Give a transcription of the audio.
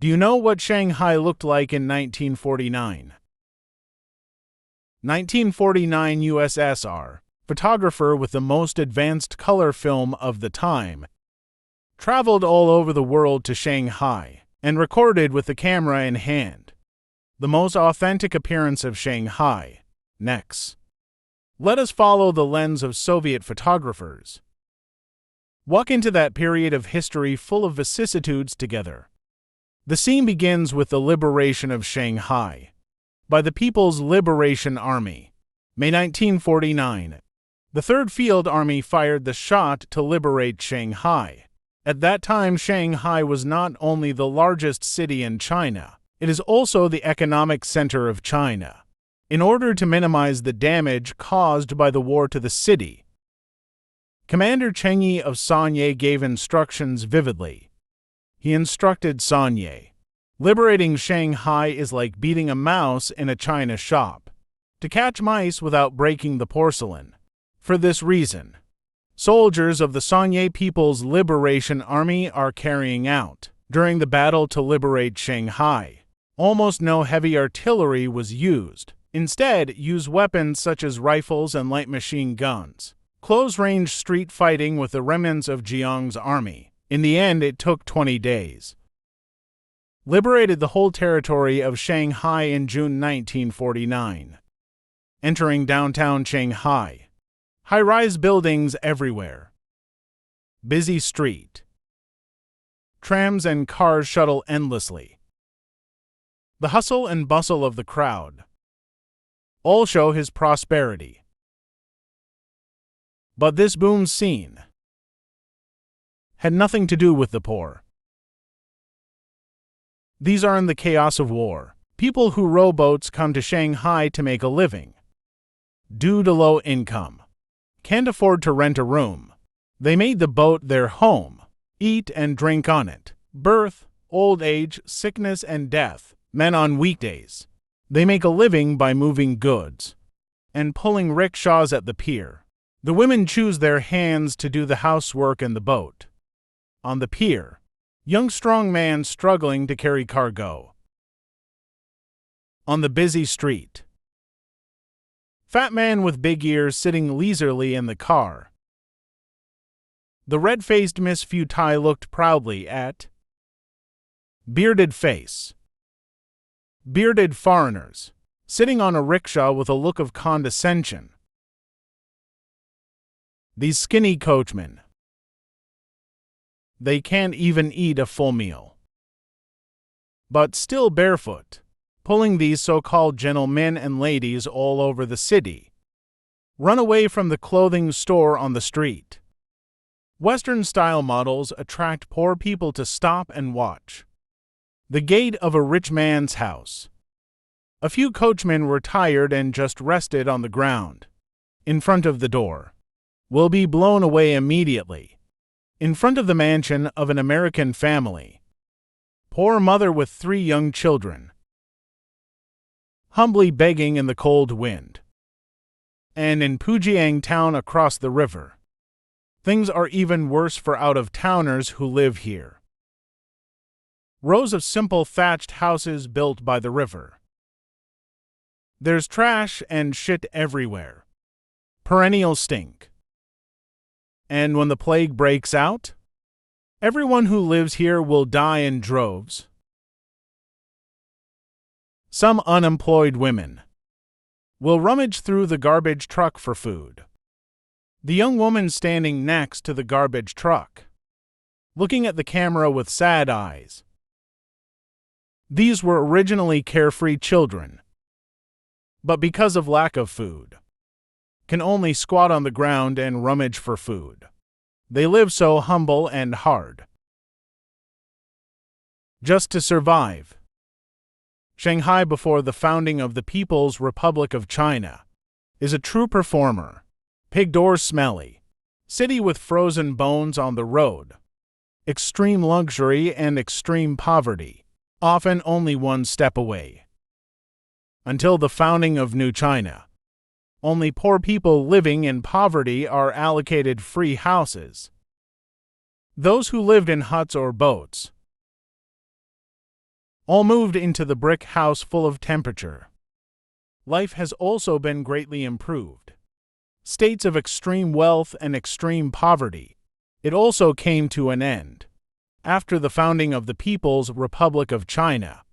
Do you know what Shanghai looked like in 1949? 1949 USSR, photographer with the most advanced color film of the time, traveled all over the world to Shanghai and recorded with the camera in hand. The most authentic appearance of Shanghai. Next, let us follow the lens of Soviet photographers. Walk into that period of history full of vicissitudes together. The scene begins with the liberation of Shanghai by the People's Liberation Army. May 1949. The 3rd Field Army fired the shot to liberate Shanghai. At that time, Shanghai was not only the largest city in China, it is also the economic center of China. In order to minimize the damage caused by the war to the city, Commander Cheng Yi of Sanye gave instructions vividly. He instructed Sanye, liberating Shanghai is like beating a mouse in a china shop, to catch mice without breaking the porcelain. For this reason, soldiers of the Sanye People's Liberation Army are carrying out, during the battle to liberate Shanghai, almost no heavy artillery was used. Instead, use weapons such as rifles and light machine guns. Close-range street fighting with the remnants of Jiang's army. In the end, it took 20 days. Liberated the whole territory of Shanghai in June 1949. Entering downtown Shanghai. High-rise buildings everywhere. Busy street. Trams and cars shuttle endlessly. The hustle and bustle of the crowd all show his prosperity. But this boom scene had nothing to do with the poor. These are in the chaos of war. People who row boats come to Shanghai to make a living. Due to low income, can't afford to rent a room. They made the boat their home, eat and drink on it. Birth, old age, sickness and death, men on weekdays. They make a living by moving goods and pulling rickshaws at the pier. The women choose their hands to do the housework in the boat. On the pier, young strong man struggling to carry cargo. On the busy street, fat man with big ears sitting leisurely in the car. The red-faced Miss Futai looked proudly at bearded face. Bearded foreigners, sitting on a rickshaw with a look of condescension. These skinny coachmen. They can't even eat a full meal. But still barefoot, pulling these so-called gentlemen and ladies all over the city. Run away from the clothing store on the street. Western-style models attract poor people to stop and watch. The gate of a rich man's house. A few coachmen were tired and just rested on the ground. In front of the door. Will be blown away immediately. In front of the mansion of an American family. Poor mother with 3 young children. Humbly begging in the cold wind. And in Pujiang town across the river. Things are even worse for out-of-towners who live here. Rows of simple thatched houses built by the river. There's trash and shit everywhere. Perennial stink. And when the plague breaks out, everyone who lives here will die in droves. Some unemployed women will rummage through the garbage truck for food. The young woman standing next to the garbage truck, looking at the camera with sad eyes. These were originally carefree children, but because of lack of food, can only squat on the ground and rummage for food. They live so humble and hard, just to survive. Shanghai before the founding of the People's Republic of China is a true performer. Pig doors smelly, city with frozen bones on the road, extreme luxury and extreme poverty, often only one step away. Until the founding of New China, only poor people living in poverty are allocated free houses. Those who lived in huts or boats all moved into the brick house full of temperature. Life has also been greatly improved. States of extreme wealth and extreme poverty. It also came to an end. After the founding of the People's Republic of China,